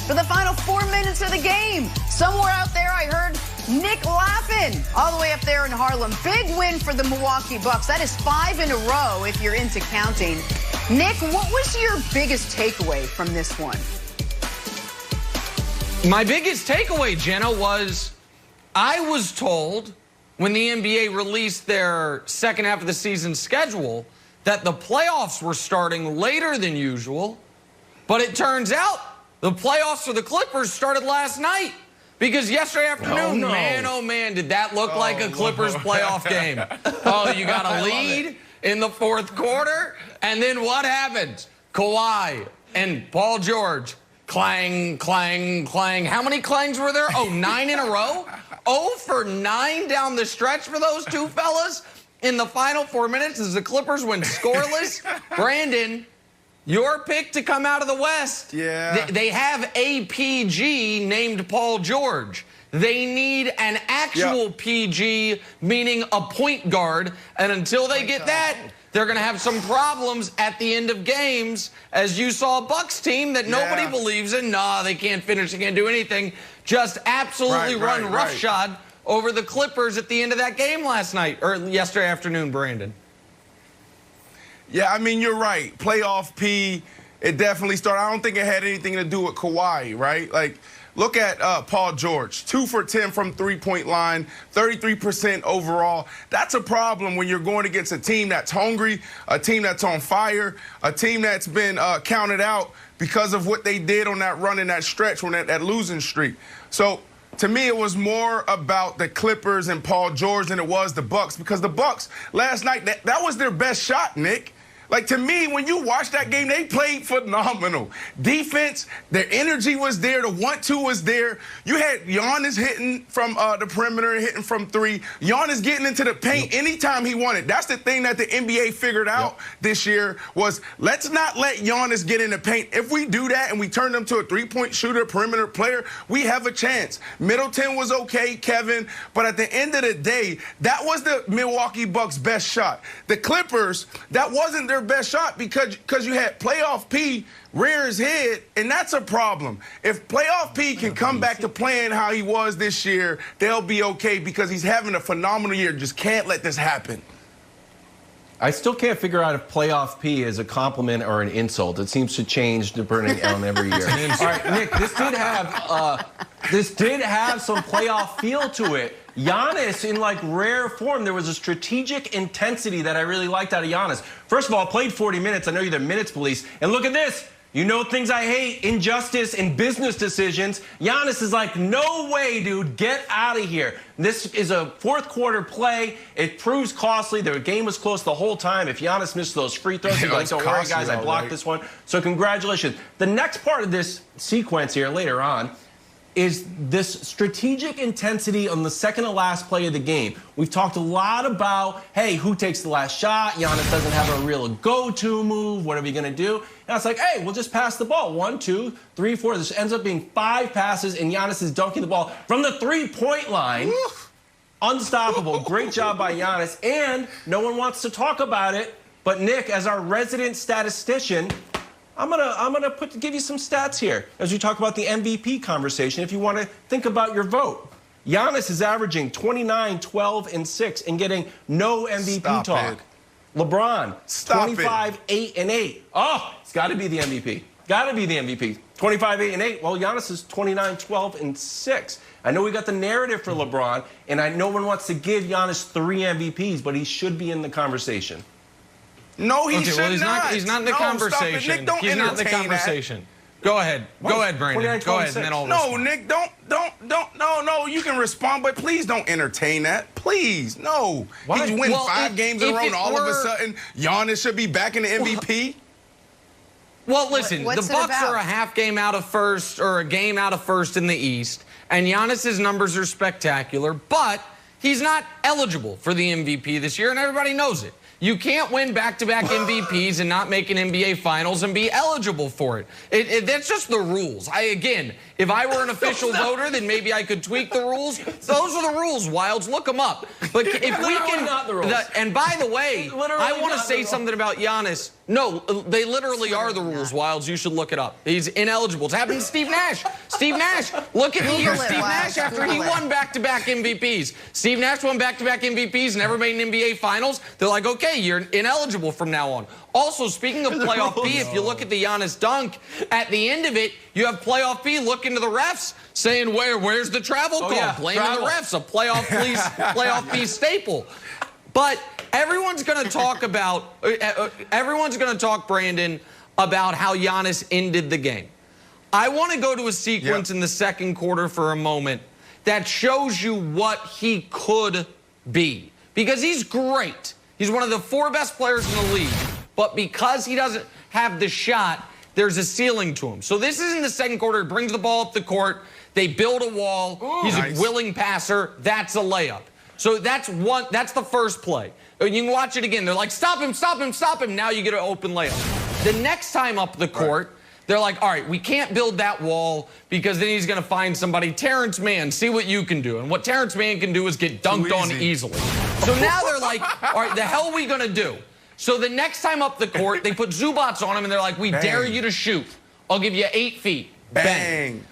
for the final 4 minutes of the game. Somewhere out there, I heard Nick laughing all the way up there in Harlem. Big win for the Milwaukee Bucks. That is 5 in a row if you're into counting. Nick, what was your biggest takeaway from this one? My biggest takeaway, Jenna, was I was told when the NBA released their second half of the season schedule that the playoffs were starting later than usual. But it turns out the playoffs for the Clippers started last night. Because yesterday afternoon, man, oh man, did that look like a Clippers playoff game. Oh, you got a lead in the fourth quarter, and then what happens? Kawhi and Paul George, clang, clang, clang. How many clangs were there? Oh, 9 in a row? 0 for 9 down the stretch for those two fellas in the final 4 minutes as the Clippers went scoreless. Brandon, your pick to come out of the West. Yeah. They have a PG named Paul George. They need an actual PG, meaning a point guard. And until they get that, they're going to have some problems at the end of games. As you saw a Bucks team that nobody believes in. Nah, they can't finish, they can't do anything. Just absolutely run roughshod over the Clippers at the end of that game last night, or yesterday afternoon, Brandon. Yeah, I mean, you're right. Playoff P, it definitely started. I don't think it had anything to do with Kawhi, right? Like, look at Paul George, 2 for 10 from three-point line, 33% overall. That's a problem when you're going against a team that's hungry, a team that's on fire, a team that's been counted out because of what they did on that run in that stretch, on that losing streak. So, to me, it was more about the Clippers and Paul George than it was the Bucks, because the Bucks last night, that was their best shot, Nick. Like, to me, when you watch that game, they played phenomenal. Defense, their energy was there. The 1-2 was there. You had Giannis hitting from the perimeter, hitting from 3. Giannis getting into the paint anytime he wanted. That's the thing that the NBA figured out this year was, let's not let Giannis get in the paint. If we do that and we turn them to a three-point shooter, perimeter player, we have a chance. Middleton was okay, Kevin, but at the end of the day, that was the Milwaukee Bucks' best shot. The Clippers, that wasn't their best shot because you had playoff P rear his head, and that's a problem. If playoff P can come back to playing how he was this year, they'll be okay because he's having a phenomenal year. Just can't let this happen. I still can't figure out if playoff P is a compliment or an insult. It seems to change depending on every year. All right, Nick, this did have some playoff feel to it. Giannis, in like rare form, there was a strategic intensity that I really liked out of Giannis. First of all, played 40 minutes. I know you're the minutes police. And look at this. You know things I hate, injustice and business decisions. Giannis is like, no way, dude, get out of here. This is a fourth quarter play. It proves costly. The game was close the whole time. If Giannis missed those free throws, he's like, don't worry, guys, I blocked this one. So congratulations. The next part of this sequence here later on is this strategic intensity on the second to last play of the game. We've talked a lot about, hey, who takes the last shot? Giannis doesn't have a real go-to move. What are we going to do? And it's like, hey, we'll just pass the ball. 1, 2, 3, 4. This ends up being 5 passes, and Giannis is dunking the ball from the three-point line. Unstoppable. Great job by Giannis. And no one wants to talk about it, but Nick, as our resident statistician, I'm gonna give you some stats here as we talk about the MVP conversation if you want to think about your vote. Giannis is averaging 29, 12, and 6 and getting no MVP talk. LeBron, 25, 8, and 8. Oh, it's got to be the MVP. Got to be the MVP. 25, 8, and 8. Well, Giannis is 29, 12, and 6. I know we got the narrative for LeBron, and I know one wants to give Giannis 3 MVPs, but he should be in the conversation. No, he should not. He's not in the conversation. Nick, he's not in the conversation. Go ahead. Go ahead, Brandon. Go ahead, and then I'll respond. Nick, no. You can respond, but please don't entertain that. Please, no. He's winning 5 games in a row, and all of a sudden, Giannis should be back in the MVP. Well, listen, the Bucks are a half game out of first or a game out of first in the East, and Giannis's numbers are spectacular, but he's not eligible for the MVP this year, and everybody knows it. You can't win back-to-back MVPs and not make an NBA Finals and be eligible for it. That's just the rules. Again, if I were an official voter, then maybe I could tweak the rules. Those are the rules, Wilds. Look them up. But if we can, not the rules. And by the way, I want to say something about Giannis. No, they literally are the rules, Wilds. You should look it up. He's ineligible. It's happened to Steve Nash. Steve Nash, look at the year Steve Nash after he won back-to-back MVPs. Steve Nash won back-to-back MVPs, never made an NBA Finals. They're like, okay, you're ineligible from now on. Also, speaking of playoff P, if you look at the Giannis dunk, at the end of it, you have playoff P looking to the refs, saying, where's the travel call? Yeah, blaming the refs, a playoff P staple. But everyone's going to talk Brandon, about how Giannis ended the game. I want to go to a sequence in the second quarter for a moment that shows you what he could be. Because he's great. He's one of the 4 best players in the league. But because he doesn't have the shot, there's a ceiling to him. So this is in the second quarter. He brings the ball up the court. They build a wall. He's a willing passer. That's a layup. So that's the first play. You can watch it again. They're like, stop him, stop him, stop him. Now you get an open layup. The next time up the court, they're like, all right, we can't build that wall because then he's going to find somebody. Terrence Mann, see what you can do. And what Terrence Mann can do is get dunked on easily. So now they're like, all right, the hell are we going to do? So the next time up the court, they put Zubats on him, and they're like, we dare you to shoot. I'll give you 8 feet. Bang.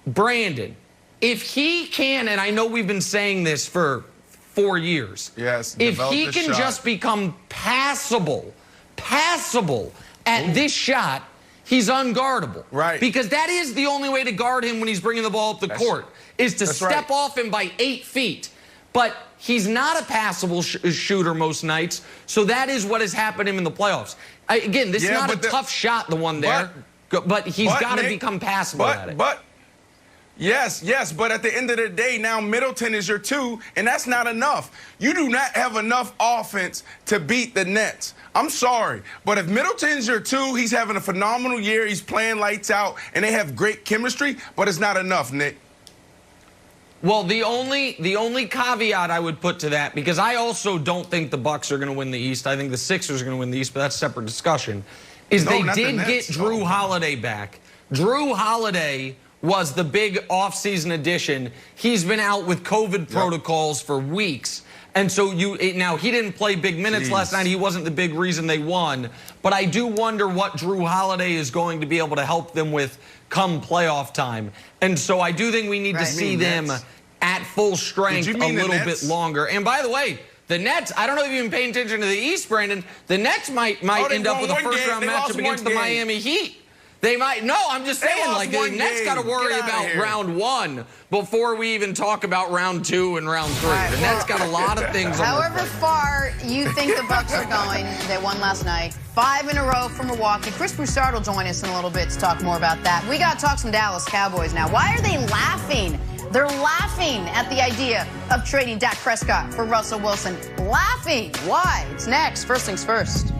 Brandon, if he can, and I know we've been saying this for 4 years. Yes. If he can just become passable at this shot, he's unguardable. Right. Because that is the only way to guard him when he's bringing the ball up the court, is to step off him by 8 feet. But he's not a passable shooter most nights, so that is what has happened to him in the playoffs. Again, this is not a tough shot, the one there, but he's got to become passable at it. Yes, but at the end of the day, now Middleton is your 2, and that's not enough. You do not have enough offense to beat the Nets. I'm sorry, but if Middleton's your 2, he's having a phenomenal year. He's playing lights out, and they have great chemistry, but it's not enough, Nick. Well, the only caveat I would put to that, because I also don't think the Bucks are going to win the East. I think the Sixers are going to win the East, but that's a separate discussion, is they did get Drew Holiday back. Drew Holiday was the big offseason addition. He's been out with COVID protocols for weeks. And so now he didn't play big minutes last night. He wasn't the big reason they won. But I do wonder what Drew Holiday is going to be able to help them with come playoff time. And so I do think we need to see them at full strength a little bit longer. And by the way, the Nets, I don't know if you've been paying attention to the East, Brandon. The Nets might end up with a first-round matchup against the Miami Heat. They might. No, I'm just saying, like, the Nets got to worry about round 1 before we even talk about round 2 and round 3. The Nets got a lot of things on However far you think the Bucks are going, they won last night. 5 in a row for Milwaukee. Chris Broussard will join us in a little bit to talk more about that. We got to talk some Dallas Cowboys now. Why are they laughing? They're laughing at the idea of trading Dak Prescott for Russell Wilson. Laughing. Why? It's next. First things first.